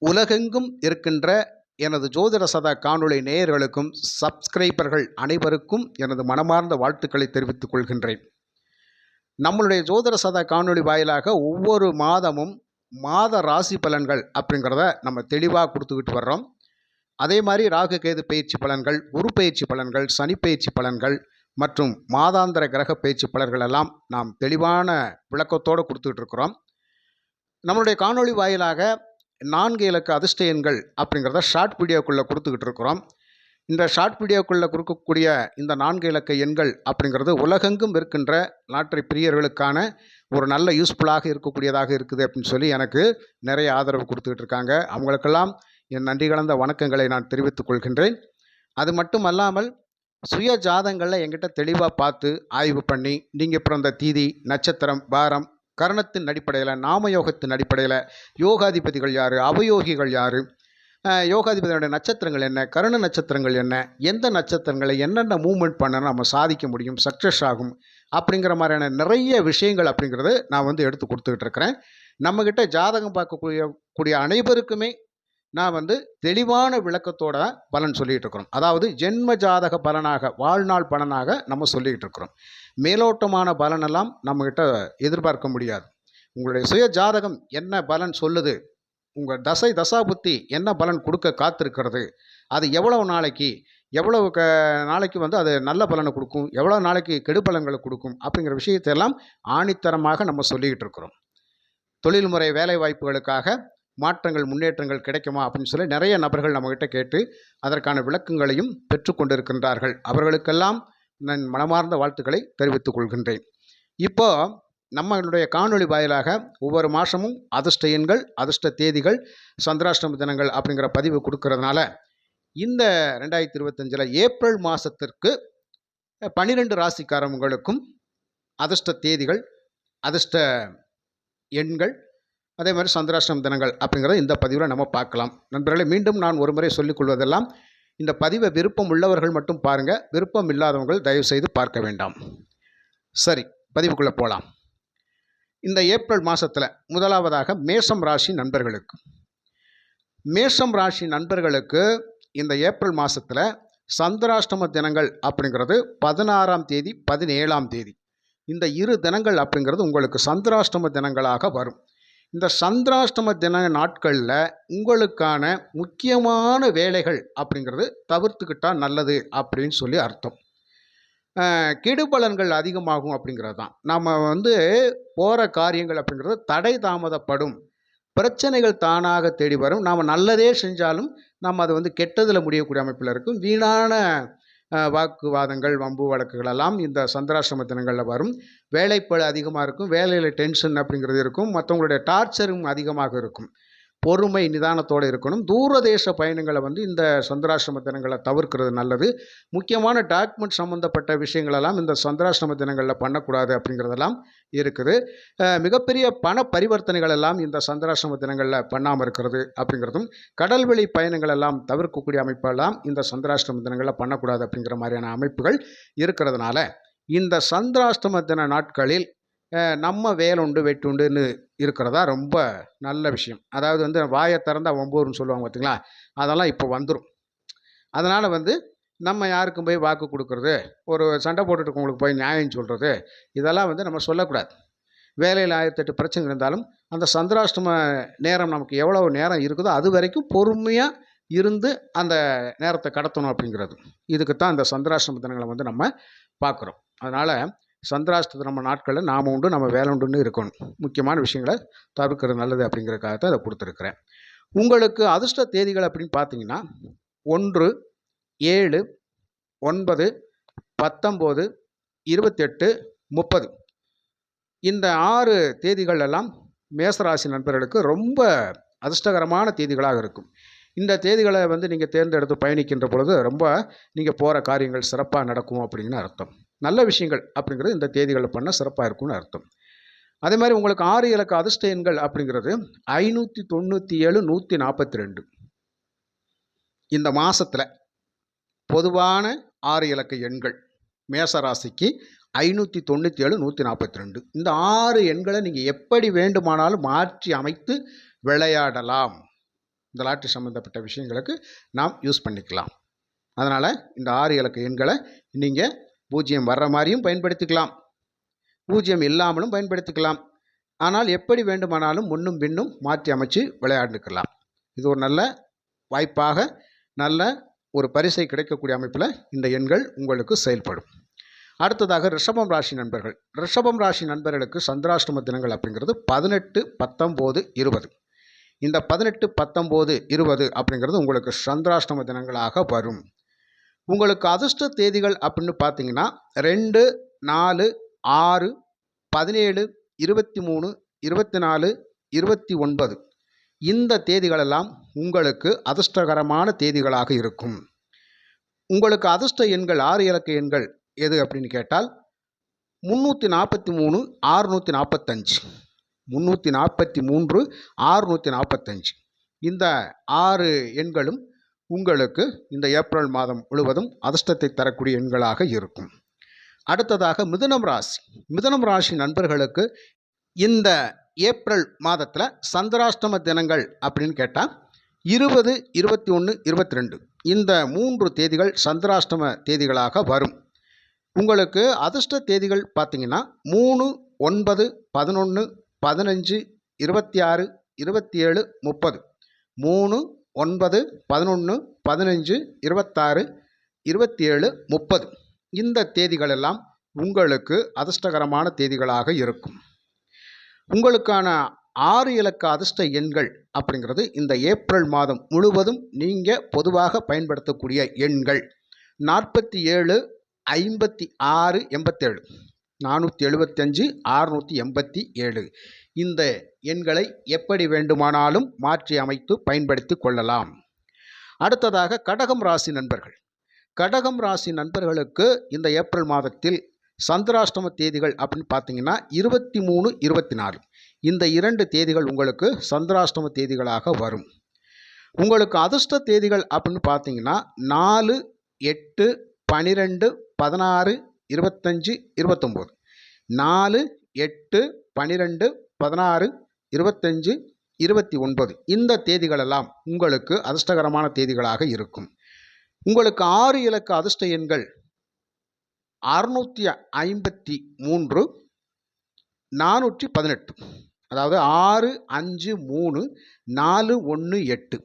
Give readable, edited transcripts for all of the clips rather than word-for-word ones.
உலகெங்கும் இருக்கின்ற எனது ஜோதிட சதா காணொளி நேயர்களுக்கும் சப்ஸ்கிரைபர்கள் அனைவருக்கும் எனது மனமார்ந்த வாழ்த்துக்களை தெரிவித்துக் கொள்கின்றேன். நம்மளுடைய ஜோதிட சதா காணொளி வாயிலாக ஒவ்வொரு மாதமும் மாத ராசி பலன்கள் அப்படிங்கிறத நம்ம தெளிவாக கொடுத்துக்கிட்டு வர்றோம். அதே மாதிரி ராகு கேது பயிற்சி பலன்கள், குரு பயிற்சி பலன்கள், சனி பயிற்சி பலன்கள் மற்றும் மாதாந்திர கிரக பயிற்சி பலன்கள் எல்லாம் நாம் தெளிவான விளக்கத்தோடு கொடுத்துக்கிட்டு இருக்கிறோம். நம்மளுடைய காணொளி வாயிலாக 4 இலக்க அதிர்ஷ்ட எண்கள் அப்படிங்கிறத ஷார்ட் வீடியோக்குள்ளே கொடுத்துக்கிட்டு இருக்கிறோம். இந்த ஷார்ட் வீடியோக்குள்ளே கொடுக்கக்கூடிய இந்த 4 இலக்க எண்கள் அப்படிங்கிறது உலகெங்கும் இருக்கின்ற லாட்டரி பிரியர்களுக்கான ஒரு நல்ல யூஸ்ஃபுல்லாக இருக்கக்கூடியதாக இருக்குது அப்படின்னு சொல்லி எனக்கு நிறைய ஆதரவு கொடுத்துக்கிட்டு இருக்காங்க. அவங்களுக்கெல்லாம் என் நன்றி கலந்த வணக்கங்களை நான் தெரிவித்துக் கொள்கின்றேன். அது மட்டும் அல்லாமல் சுய ஜாதங்களில் என்கிட்ட தெளிவாக பார்த்து ஆய்வு பண்ணி நீங்கள் பிறந்த தீதி, நட்சத்திரம், வாரம், கரணத்தின் அடிப்படையில், நாமயோகத்தின் அடிப்படையில் யோகாதிபதிகள் யார், அவயோகிகள் யார், யோகாதிபதியோட நட்சத்திரங்கள் என்ன, கரண நட்சத்திரங்கள் என்ன, எந்த நட்சத்திரங்களை என்னென்ன மூவ்மெண்ட் பண்ணணும் நம்ம சாதிக்க முடியும், சக்ஸஸ் ஆகும் அப்படிங்கிற மாதிரியான நிறைய விஷயங்கள் அப்படிங்கிறது நான் எடுத்து கொடுத்துக்கிட்டு இருக்கிறேன். நம்மக்கிட்ட ஜாதகம் பார்க்கக்கூடிய அனைவருக்குமே நான் தெளிவான விளக்கத்தோட பலன் சொல்லிகிட்டு இருக்கிறோம். அதாவது ஜென்ம ஜாதக பலனாக, வாழ்நாள் பலனாக நம்ம சொல்லிகிட்டு இருக்கிறோம். மேலோட்டமான பலனெல்லாம் நம்மக்கிட்ட எதிர்பார்க்க முடியாது. உங்களுடைய சுய ஜாதகம் என்ன பலன் சொல்லுது, உங்கள் தசாபுத்தி என்ன பலன் கொடுக்க காத்திருக்கிறது, அது எவ்வளவு நாளைக்கு நாளைக்கு அது நல்ல பலனை கொடுக்கும், எவ்வளோ நாளைக்கு கெடு பலன்களை கொடுக்கும் அப்படிங்கிற விஷயத்தையெல்லாம் ஆணித்தரமாக நம்ம சொல்லிக்கிட்டு இருக்கிறோம். தொழில்முறை வேலை வாய்ப்புகளுக்காக மாற்றங்கள், முன்னேற்றங்கள் கிடைக்குமா அப்படின்னு சொல்லி நிறைய நபர்கள் நம்மகிட்ட கேட்டு அதற்கான விளக்கங்களையும் பெற்றுக்கொண்டிருக்கின்றார்கள். அவர்களுக்கெல்லாம் நான் மனமார்ந்த வாழ்த்துக்களை தெரிவித்துக் கொள்கின்றேன். இப்போ நம்மளுடைய காணொளி வாயிலாக ஒவ்வொரு மாதமும் அதிர்ஷ்ட எண்கள், அதிர்ஷ்ட தேதிகள், சந்திராஷ்டம தினங்கள் அப்படிங்கிற பதிவு கொடுக்கறதுனால இந்த 2025 ஏப்ரல் மாதத்திற்கு 12 ராசிக்காரவங்களுக்கும் அதிர்ஷ்ட தேதிகள், அதிர்ஷ்ட எண்கள், அதே மாதிரி சந்திராஷ்டம தினங்கள் அப்படிங்கிறத இந்த பதிவில் நம்ம பார்க்கலாம். நண்பர்களே, மீண்டும் நான் ஒரு முறை சொல்லிக்கொள்வதெல்லாம், இந்த பதிவை விருப்பம் உள்ளவர்கள் மட்டும் பாருங்கள், விருப்பம் இல்லாதவர்கள் தயவுசெய்து பார்க்க வேண்டாம். சரி, பதிவுக்குள்ளே போகலாம். இந்த ஏப்ரல் மாதத்தில் முதலாவதாக மேஷம் ராசி நண்பர்களுக்கு இந்த ஏப்ரல் மாதத்தில் சந்திராஷ்டம தினங்கள் அப்படிங்கிறது 16ஆம் தேதி, 17ஆம் தேதி. இந்த 2 தினங்கள் அப்படிங்கிறது உங்களுக்கு சந்திராஷ்டம தினங்களாக வரும். இந்த சந்திராஷ்டம தின நாட்களில் உங்களுக்கான முக்கியமான வேலைகள் அப்படிங்கிறது தவிர்த்துக்கிட்டால் நல்லது அப்படின்னு சொல்லி அர்த்தம். கெடுபலன்கள் அதிகமாகும் அப்படிங்கிறது தான். நம்ம போகிற காரியங்கள் அப்படிங்கிறது தடை தாமதப்படும், பிரச்சனைகள் தானாக தேடி வரும். நாம் நல்லதே செஞ்சாலும் நம்ம அது கெட்டதில் முடியக்கூடிய அமைப்பில் இருக்கும். வீணான வாக்குவாதங்கள், வம்பு வழக்குகள் எல்லாம் இந்த சந்திராஷ்டம தினங்களில் வரும். வேலைப்பளு அதிகமாக இருக்கும், வேலையில் டென்ஷன் அப்படிங்கிறது இருக்கும், மற்றவங்களுடைய டார்ச்சரும் அதிகமாக இருக்கும். பொறுமை, நிதானத்தோடு இருக்கணும். தூரதேச பயணங்களை இந்த சந்திராஷ்டம தினங்களை தவிர்க்கிறது நல்லது. முக்கியமான டாக்குமெண்ட் சம்மந்தப்பட்ட விஷயங்களெல்லாம் இந்த சந்திராஷ்டம தினங்களில் பண்ணக்கூடாது அப்படிங்கிறதெல்லாம் இருக்குது. மிகப்பெரிய பண பரிவர்த்தனைகள் எல்லாம் இந்த சந்திராஷ்டம தினங்களில் பண்ணாமல் இருக்கிறது அப்படிங்கிறதும், கடல்வெளி பயணங்கள் எல்லாம் தவிர்க்கக்கூடிய அமைப்பெல்லாம் இந்த சந்திராஷ்டம தினங்களில் பண்ணக்கூடாது அப்படிங்கிற மாதிரியான அமைப்புகள் இருக்கிறதுனால இந்த சந்திராஷ்டம தின நாட்களில் நம்ம வேலுண்டு வெட்டுண்டுன்னு இருக்கிறதா ரொம்ப நல்ல விஷயம். அதாவது வாயை திறந்தா ஒம்பூர்னு சொல்லுவாங்க பார்த்தீங்களா, அதெல்லாம் இப்போ வந்துடும். அதனால் நம்ம யாருக்கும் போய் வாக்கு கொடுக்கறது, ஒரு சண்டை போட்டுட்டு இருக்கவங்களுக்கு போய் நியாயம் சொல்கிறது, இதெல்லாம் நம்ம சொல்லக்கூடாது. வேலையில் 1008 பிரச்சனை இருந்தாலும் அந்த சந்திராஷ்டம நேரம் நமக்கு எவ்வளோ நேரம் இருக்குதோ அது வரைக்கும் பொறுமையாக இருந்து அந்த நேரத்தை கடத்தணும் அப்படிங்கிறது. இதுக்கு தான் இந்த சந்திராஷ்டம தினங்களை நம்ம பார்க்குறோம். அதனால் சந்திராஷ்டம நம்ம நாட்களில் நாம் உண்டு, நம்ம வேலை உண்டுன்னு இருக்கணும். முக்கியமான விஷயங்களை தவிர்க்கிறது நல்லது அப்படிங்கிறதுக்காக தான் அதை கொடுத்துருக்குறேன். உங்களுக்கு அதிர்ஷ்ட தேதிகள் அப்படின்னு பார்த்தீங்கன்னா 1, 7, 9, 19, 28, 30 இந்த 6 தேதிகள் எல்லாம் மேசராசி நண்பர்களுக்கு ரொம்ப அதிர்ஷ்டகரமான தேதிகளாக இருக்கும். இந்த தேதிகளை நீங்கள் தேர்ந்தெடுத்து பயணிக்கின்ற பொழுது ரொம்ப நீங்கள் போகிற காரியங்கள் சிறப்பாக நடக்கும் அப்படின்னு அர்த்தம். நல்ல விஷயங்கள் அப்படிங்கிறது இந்த தேதிகளில் பண்ண சிறப்பாக இருக்கும்னு அர்த்தம். அதே மாதிரி உங்களுக்கு 6 இலக்க அதிர்ஷ்ட எண்கள் அப்படிங்கிறது 597, 142. இந்த மாதத்தில் பொதுவான 6 இலக்க எண்கள் மேசராசிக்கு 597, 142. இந்த 6 எண்களை நீங்கள் எப்படி வேண்டுமானாலும் மாற்றி அமைத்து விளையாடலாம். இந்த லாட்ரி சம்மந்தப்பட்ட விஷயங்களுக்கு நாம் யூஸ் பண்ணிக்கலாம். அதனால் இந்த 6 இலக்க எண்களை நீங்கள் 0 வர்ற மாதிரியும் பயன்படுத்திக்கலாம், 0 இல்லாமலும் பயன்படுத்திக்கலாம். ஆனால் எப்படி வேண்டுமானாலும் முன்னும் பின்னும் மாற்றி அமைச்சு விளையாண்டுக்கலாம். இது ஒரு நல்ல வாய்ப்பாக, நல்ல ஒரு பரிசை கிடைக்கக்கூடிய அமைப்பில் இந்த எண்கள் உங்களுக்கு செயல்படும். அடுத்ததாக ரிஷபம் ராசி நண்பர்கள். ரிஷபம் ராசி நண்பர்களுக்கு சந்திராஷ்டம தினங்கள் அப்படிங்கிறது 18, 19, 20. இந்த 18, 19, 20 அப்படிங்கிறது உங்களுக்கு சந்திராஷ்டம தினங்களாக வரும். உங்களுக்கு அதிர்ஷ்ட தேதிகள் அப்படின்னு பார்த்தீங்கன்னா 2, 4, 6, 17, 23, 24, 29 இந்த தேதிகளெல்லாம் உங்களுக்கு அதிர்ஷ்டகரமான தேதிகளாக இருக்கும். உங்களுக்கு அதிர்ஷ்ட எண்கள் 6 இலக்க எண்கள் எது அப்படின்னு கேட்டால் 343, 645, 343, 645 இந்த 6 எண்களும் உங்களுக்கு இந்த ஏப்ரல் மாதம் முழுவதும் அதிர்ஷ்டத்தை தரக்கூடிய எண்களாக இருக்கும். அடுத்ததாக மிதுனம் ராசி. மிதுனம் ராசி நண்பர்களுக்கு இந்த ஏப்ரல் மாதத்தில் சந்திராஷ்டம தினங்கள் அப்படின்னு கேட்டால் 20, 21, 22 இந்த 3 தேதிகள் சந்திராஷ்டம தேதிகளாக வரும். உங்களுக்கு அதிர்ஷ்ட தேதிகள் பார்த்தீங்கன்னா 3, 9, 11, 15, 26, 27, 30. 3, 9, 11, 15, 26, 27, 30 இந்த தேதிகளெல்லாம் உங்களுக்கு அதிர்ஷ்டகரமான தேதிகளாக இருக்கும். உங்களுக்கான 6 இலக்க அதிர்ஷ்ட எண்கள் அப்படிங்கிறது இந்த ஏப்ரல் மாதம் முழுவதும் நீங்கள் பொதுவாக பயன்படுத்தக்கூடிய எண்கள் 47, 56, 87, 475, 687 இந்த எண்களை எப்படி வேண்டுமானாலும் மாற்றி அமைத்து பயன்படுத்தி கொள்ளலாம். அடுத்ததாக கடகம் ராசி நண்பர்கள். கடகம் ராசி நண்பர்களுக்கு இந்த ஏப்ரல் மாதத்தில் சந்திராஷ்டம தேதிகள் அப்படின்னு பார்த்தீங்கன்னா 23, 24 இந்த 2 தேதிகள் உங்களுக்கு சந்திராஷ்டம தேதிகளாக வரும். உங்களுக்கு அதிர்ஷ்ட தேதிகள் அப்படின்னு பார்த்தீங்கன்னா 4, 8, 12, 16, 25, 29. 4, 8, 12, 16, 25, 29 இந்த தேதிகளெல்லாம் உங்களுக்கு அதிர்ஷ்டகரமான தேதிகளாக இருக்கும். உங்களுக்கு 6 இலக்க அதிர்ஷ்ட எண்கள் 653, 418 அதாவது 6, 5, 3, 4, 1, 8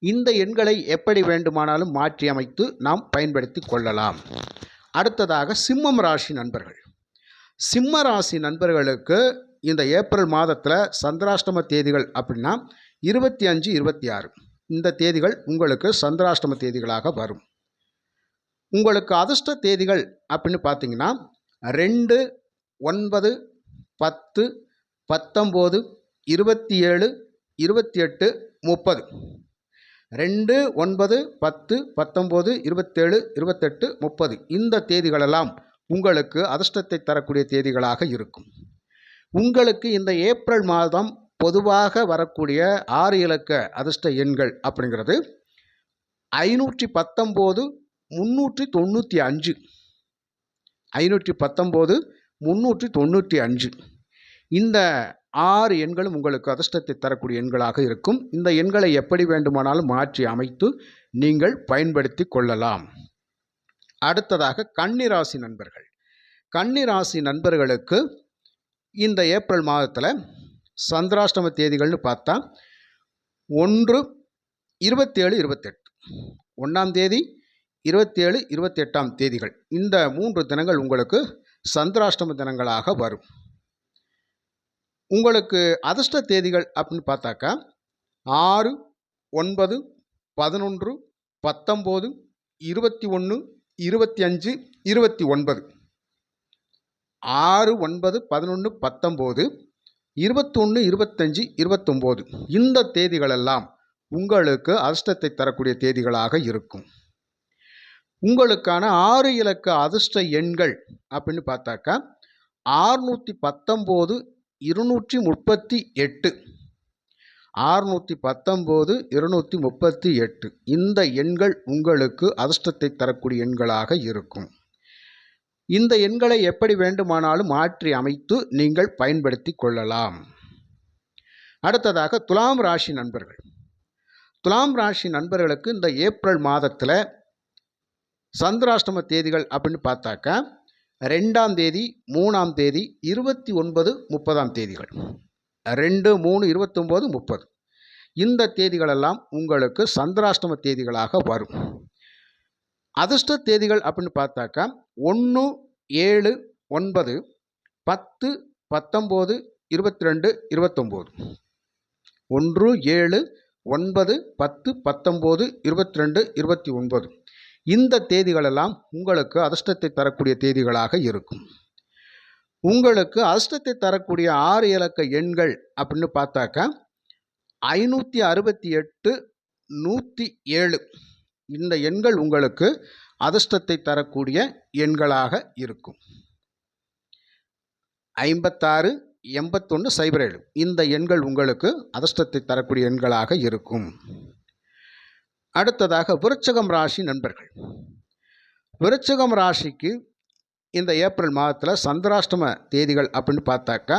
இந்த எண்களை எப்படி வேண்டுமானாலும் மாற்றி அமைத்து நாம் பயன்படுத்தி கொள்ளலாம். அடுத்ததாக சிம்மம் ராசி நண்பர்கள். சிம்ம ராசி நண்பர்களுக்கு இந்த ஏப்ரல் மாதத்தில் சந்திராஷ்டம தேதிகள் அப்படின்னா 25, 26 இந்த தேதிகள் உங்களுக்கு சந்திராஷ்டம தேதிகளாக வரும். உங்களுக்கு அதிர்ஷ்ட தேதிகள் அப்படின்னு பார்த்தீங்கன்னா 2, 9, 10, 19, 27, 28, 30. 2, 9, 10, 19, 27, 28, 30 இந்த தேதிகளெல்லாம் உங்களுக்கு அதிர்ஷ்டத்தை தரக்கூடிய தேதிகளாக இருக்கும். உங்களுக்கு இந்த ஏப்ரல் மாதம் பொதுவாக வரக்கூடிய 6 இலக்க அதிர்ஷ்ட எண்கள் அப்படிங்கிறது 519, 395, 519, 395 இந்த 6 எண்களும் உங்களுக்கு அதிர்ஷ்டத்தை தரக்கூடிய எண்களாக இருக்கும். இந்த எண்களை எப்படி வேண்டுமானாலும் மாற்றி அமைத்து நீங்கள் பயன்படுத்தி கொள்ளலாம். அடுத்ததாக கன்னிராசி நண்பர்கள். கன்னிராசி நண்பர்களுக்கு இந்த ஏப்ரல் மாதத்தில் சந்திராஷ்டம தேதிகள்னு பார்த்தா 1, 27, 28 1ஆம் தேதி 27, 28ஆம் தேதிகள் இந்த 3 தினங்கள் உங்களுக்கு சந்திராஷ்டம தினங்களாக வரும். உங்களுக்கு அதிர்ஷ்ட தேதிகள் அப்படின்னு பார்த்தாக்கா 6, 9, 11, 19, 21, 25, 29 6, 9, 11, 19, 21, 25, 29 இந்த தேதிகளெல்லாம் உங்களுக்கு அதிர்ஷ்டத்தை தரக்கூடிய தேதிகளாக இருக்கும். உங்களுக்கான 6 இலக்க அதிர்ஷ்ட எண்கள் அப்படின்னு பார்த்தாக்கா 619, 238 619, 238 இந்த எண்கள் உங்களுக்கு அதிர்ஷ்டத்தை தரக்கூடிய எண்களாக இருக்கும். இந்த எண்களை எப்படி வேண்டுமானாலும் மாற்றி அமைத்து நீங்கள் பயன்படுத்தி கொள்ளலாம். அடுத்ததாக துலாம் ராசி நண்பர்கள். துலாம் ராசி நண்பர்களுக்கு இந்த ஏப்ரல் மாதத்தில் சந்திராஷ்டம தேதிகள் அப்படின்னு பார்த்தாக்கா 2ஆம் தேதி 3ஆம் தேதி 29 30ஆம் தேதிகள் 2 3 29 30 இந்த தேதிகளெல்லாம் உங்களுக்கு சந்திராஷ்டம தேதிகளாக வரும். அதிர்ஷ்ட தேதிகள் அப்படின்னு பார்த்தாக்கா 1 7 9 10 19 22 29 1 7 9 10 19 22 29 இந்த தேதிகளெல்லாம் உங்களுக்கு அதிர்ஷ்டத்தை தரக்கூடிய தேதிகளாக இருக்கும். உங்களுக்கு அதிர்ஷ்டத்தை தரக்கூடிய 6 இலக்க எண்கள் அப்படின்னு பார்த்தாக்கா 568 107 இந்த எண்கள் உங்களுக்கு அதிர்ஷ்டத்தை தரக்கூடிய எண்களாக இருக்கும். 56 81 07 இந்த எண்கள் உங்களுக்கு அதிர்ஷ்டத்தை தரக்கூடிய எண்களாக இருக்கும். அடுத்ததாக விருச்சிகம் ராசி நண்பர்கள். விருச்சிகம் ராசிக்கு இந்த ஏப்ரல் மாதத்தில் சந்திராஷ்டம தேதிகள் அப்படின்னு பார்த்தாக்கா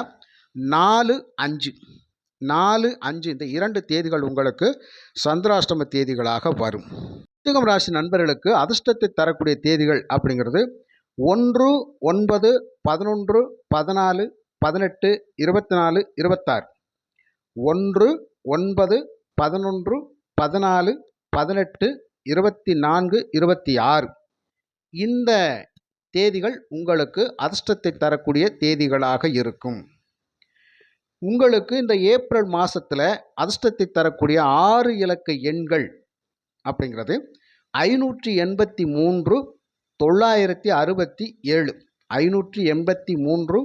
4 5 இந்த 2 தேதிகள் உங்களுக்கு சந்திராஷ்டம தேதிகளாக வரும். விருச்சிகம் ராசி நண்பர்களுக்கு அதிர்ஷ்டத்தை தரக்கூடிய தேதிகள் அப்படிங்கிறது 1 9 11 14 18 24 26 1 9 11 14 18 24 26 இந்த தேதிகள் உங்களுக்கு அதிர்ஷ்டத்தை தரக்கூடிய தேதிகளாக இருக்கும். உங்களுக்கு இந்த ஏப்ரல் மாதத்தில் அதிர்ஷ்டத்தை தரக்கூடிய 6 இலக்க எண்கள் அப்படிங்கிறது 583 967 583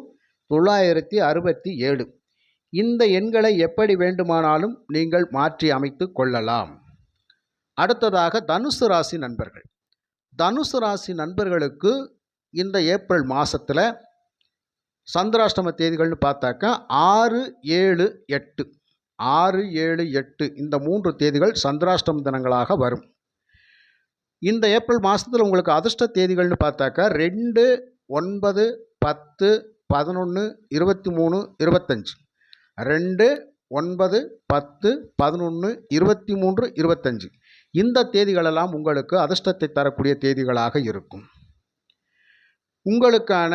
967 இந்த எண்களை எப்படி வேண்டுமானாலும் நீங்கள் மாற்றி அமைத்து கொள்ளலாம். அடுத்ததாக தனுசு ராசி நண்பர்கள். தனுசு ராசி நண்பர்களுக்கு இந்த ஏப்ரல் மாதத்தில் சந்திராஷ்டம தேதிகள்னு பார்த்தாக்கா 6 7 8 6 7 8 இந்த 3 தேதிகள் சந்திராஷ்டம தினங்களாக வரும். இந்த ஏப்ரல் மாதத்தில் உங்களுக்கு அதிர்ஷ்ட தேதிகள்னு பார்த்தாக்கா 2 9 10 11 23 25 2 9 10 11 23 25 இந்த தேதிகளெல்லாம் உங்களுக்கு அதிர்ஷ்டத்தை தரக்கூடிய தேதிகளாக இருக்கும். உங்களுக்கான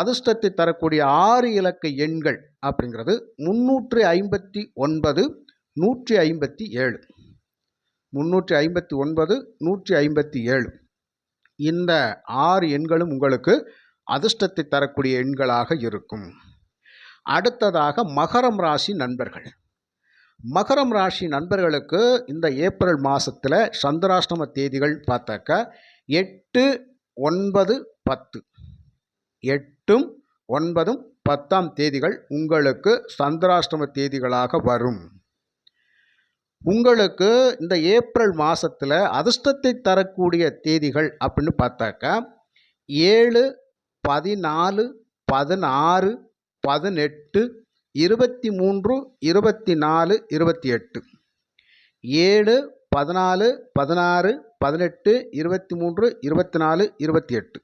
அதிர்ஷ்டத்தை தரக்கூடிய 6 இலக்க எண்கள் அப்படிங்கிறது 359 157 359 157 இந்த 6 எண்களும் உங்களுக்கு அதிர்ஷ்டத்தை தரக்கூடிய எண்களாக இருக்கும். அடுத்ததாக மகரம் ராசி நண்பர்கள். மகரம் ராசி நண்பர்களுக்கு இந்த ஏப்ரல் மாதத்தில் சந்திராஷ்டம தேதிகள் பார்த்தாக்கா 8 9 10 8 9 10ஆம் தேதிகள் உங்களுக்கு சந்திராஷ்டம தேதிகளாக வரும். உங்களுக்கு இந்த ஏப்ரல் மாதத்தில் அதிர்ஷ்டத்தை தரக்கூடிய தேதிகள் அப்படின்னு பார்த்தாக்கா 7 14 16 18 23 24 28 7 14 16 18 23 24 28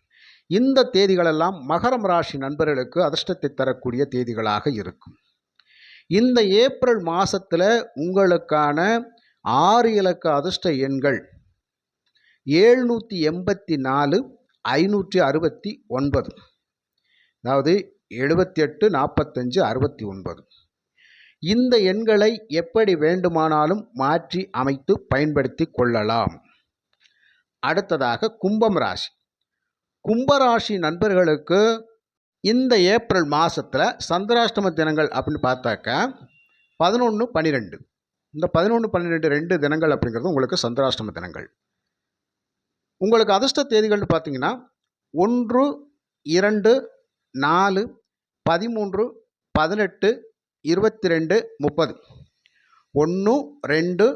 இந்த தேதிகளெல்லாம் மகரம் ராசி நண்பர்களுக்கு அதிர்ஷ்டத்தை தரக்கூடிய தேதிகளாக இருக்கும். இந்த ஏப்ரல் மாதத்தில் உங்களுக்கான 6 இலக்க அதிர்ஷ்ட எண்கள் 784 569 அதாவது 78 45 69 இந்த எண்களை எப்படி வேண்டுமானாலும் மாற்றி அமைத்து பயன்படுத்தி கொள்ளலாம். அடுத்ததாக கும்பம் ராசி. கும்பராசி நண்பர்களுக்கு இந்த ஏப்ரல் மாதத்தில் சந்திராஷ்டம தினங்கள் அப்படின்னு பார்த்தாக்கா 11 12 இந்த 11 12 2 தினங்கள் அப்படிங்கிறது உங்களுக்கு சந்திராஷ்டம தினங்கள். உங்களுக்கு அதிர்ஷ்ட தேதிகள்னு பார்த்தீங்கன்னா 1 2 4 13 18 22 30 1 2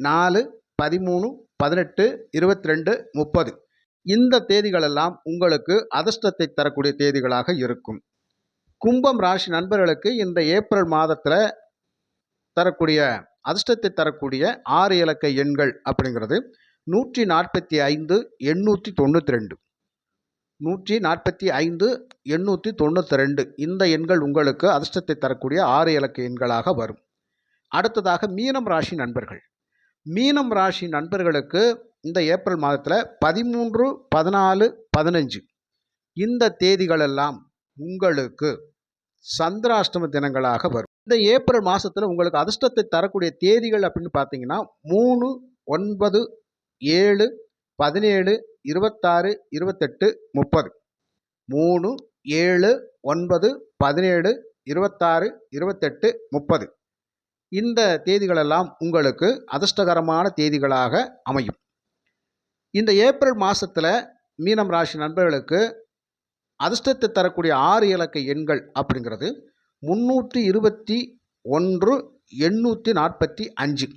4 13 18 22 30 இந்த தேதிகளெல்லாம் உங்களுக்கு அதிர்ஷ்டத்தை தரக்கூடிய தேதிகளாக இருக்கும். கும்பம் ராசி நண்பர்களுக்கு இந்த ஏப்ரல் மாதத்தில் தரக்கூடிய அதிர்ஷ்டத்தை தரக்கூடிய 6 இலக்க எண்கள் அப்படிங்கிறது 145 892 145 892 இந்த எண்கள் உங்களுக்கு அதிர்ஷ்டத்தை தரக்கூடிய 6 இலக்க எண்களாக வரும். அடுத்ததாக மீனம் ராசி நண்பர்கள். மீனம் ராசி நண்பர்களுக்கு இந்த ஏப்ரல் மாதத்தில் 13, 14, 15 இந்த தேதிகளெல்லாம் உங்களுக்கு சந்திராஷ்டம தினங்களாக வரும். இந்த ஏப்ரல் மாதத்தில் உங்களுக்கு அதிர்ஷ்டத்தை தரக்கூடிய தேதிகள் அப்படின்னு பார்த்தீங்கன்னா 3, 9, 7, 17, 26, 28, 30. 3, 7, 9, 17, 26, 28, 30 இந்த தேதிகளெல்லாம் உங்களுக்கு அதிர்ஷ்டகரமான தேதிகளாக அமையும். இந்த ஏப்ரல் மாதத்தில் மீனம் ராசி நண்பர்களுக்கு அதிர்ஷ்டத்தை தரக்கூடிய 6 இலக்க எண்கள் அப்படிங்கிறது 321, 845.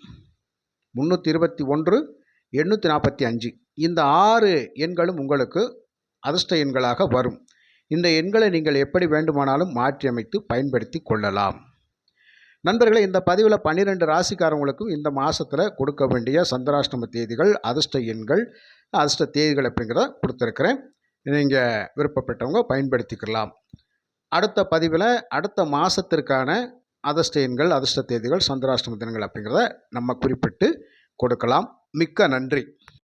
321, 845 இந்த 6 எண்களும் உங்களுக்கு அதிர்ஷ்ட எண்களாக வரும். இந்த எண்களை நீங்கள் எப்படி வேண்டுமானாலும் மாற்றி அமைத்து பயன்படுத்தி கொள்ளலாம். நண்பர்களே, இந்த பதிவில் 12 ராசிக்காரங்களுக்கும் இந்த மாதத்தில் கொடுக்க வேண்டிய சந்திராஷ்டம தேதிகள், அதிர்ஷ்ட எண்கள், அதிர்ஷ்ட தேதிகள் அப்படிங்கிறத கொடுத்துருக்கிறேன். நீங்கள் விருப்பப்பட்டவங்க பயன்படுத்திக்கலாம். அடுத்த பதிவில் அடுத்த மாதத்திற்கான அதிர்ஷ்ட எண்கள், அதிர்ஷ்ட தேதிகள், சந்திராஷ்டம தினங்கள் அப்படிங்கிறத நம்ம குறிப்பிட்டு கொடுக்கலாம். மிக்க நன்றி.